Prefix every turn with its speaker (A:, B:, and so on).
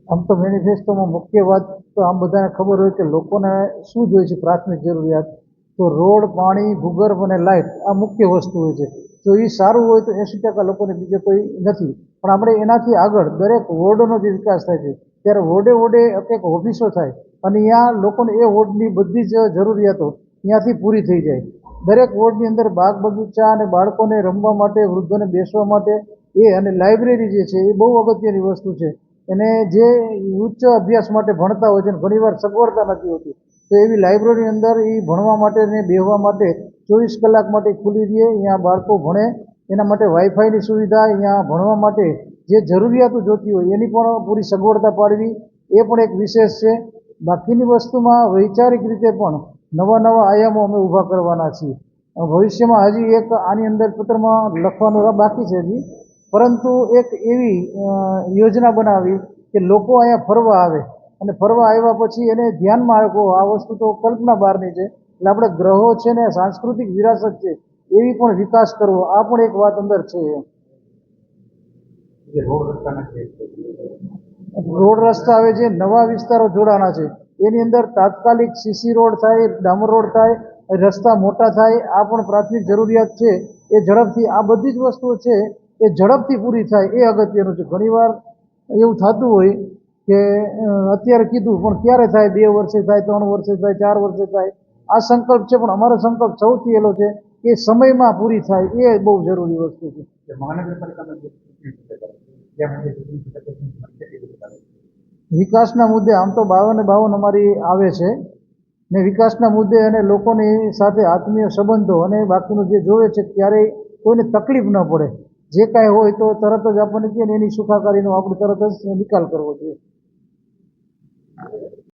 A: આમ તો મેનિફેસ્ટોમાં મુખ્ય વાત તો આમ બધાને ખબર હોય કે લોકોને શું જોઈએ છે પ્રાથમિક જરૂરિયાત. તો રોડ, પાણી, ભૂગર્ભ અને લાઇટ આ મુખ્ય વસ્તુ હોય છે. જો એ સારું હોય તો 80% લોકોને બીજે કોઈ નથી. પણ આપણે એનાથી આગળ દરેક વોર્ડનો જે વિકાસ થાય છે ત્યારે વોર્ડે વોર્ડે એક ઓફિસો થાય અને ત્યાં લોકોને એ વોર્ડની બધી જ જરૂરિયાતો ત્યાંથી પૂરી થઈ જાય. દરેક વોર્ડની અંદર બાગ બગીચા અને બાળકોને રમવા માટે, વૃદ્ધોને બેસવા માટે અને લાઇબ્રેરી જે છે એ બહુ અગત્યની વસ્તુ છે. અને જે ઉચ્ચ અભ્યાસ માટે ભણતા હોય છે ને ઘણીવાર સગવડતા નથી હોતી, તો એવી લાઇબ્રેરી અંદર એ ભણવા માટે ને બેસવા માટે 24 કલાક માટે ખુલ્લી રહે. અહીંયા બાળકો ભણે એના માટે વાઈફાઈની સુવિધા, અહીંયા ભણવા માટે જે જરૂરિયાતો જોતી હોય એની પણ પૂરી સગવડતા પાડવી એ પણ એક વિશેષ છે. બાકીની વસ્તુમાં વૈચારિક રીતે પણ નવા નવા આયામો અમે ઊભા કરવાના છીએ. ભવિષ્યમાં હજી એક આની અંદર પત્રમાં લખવાનું બાકી છે હજી, પરંતુ એક એવી યોજના બનાવી કે લોકો અહીંયા ફરવા આવે અને ફરવા આવ્યા પછી એને ધ્યાનમાં આવે કે આ વસ્તુ તો કલ્પના બહારની છે, એટલે આપણે ગ્રહો છે ને સાંસ્કૃતિક વિરાસત છે એવી પણ વિકાસ કરવો, આ પણ એક વાત અંદર છે. રોડ રસ્તા હવે જે નવા વિસ્તારો જોડાણા છે એની અંદર તાત્કાલિક સીસી રોડ થાય, ડામર રોડ થાય, રસ્તા મોટા થાય, આ પણ પ્રાથમિક જરૂરિયાત છે. એ ઝડપથી આ બધી જ વસ્તુઓ છે એ ઝડપથી પૂરી થાય એ અગત્યનું છે. ઘણીવાર એવું થતું હોય કે અત્યારે કીધું પણ ક્યારે થાય, 2 વર્ષે થાય, 3 વર્ષે થાય, 4 વર્ષે થાય, આ સંકલ્પ છે. પણ અમારો સંકલ્પ સૌથી એલો છે કે સમયમાં પૂરી થાય એ બહુ જરૂરી વસ્તુ છે. વિકાસના મુદ્દે આમ તો 52 અમારી આવે છે ને વિકાસના મુદ્દે અને લોકોની સાથે આત્મીય સંબંધો અને બાકીનું જે જોવે છે ક્યારેય કોઈને તકલીફ ન પડે, જે કાંઈ હોય તો તરત જ આપણને કહે ને એની સુખાકારીનો આપણે તરત જ નિકાલ કરવો જોઈએ.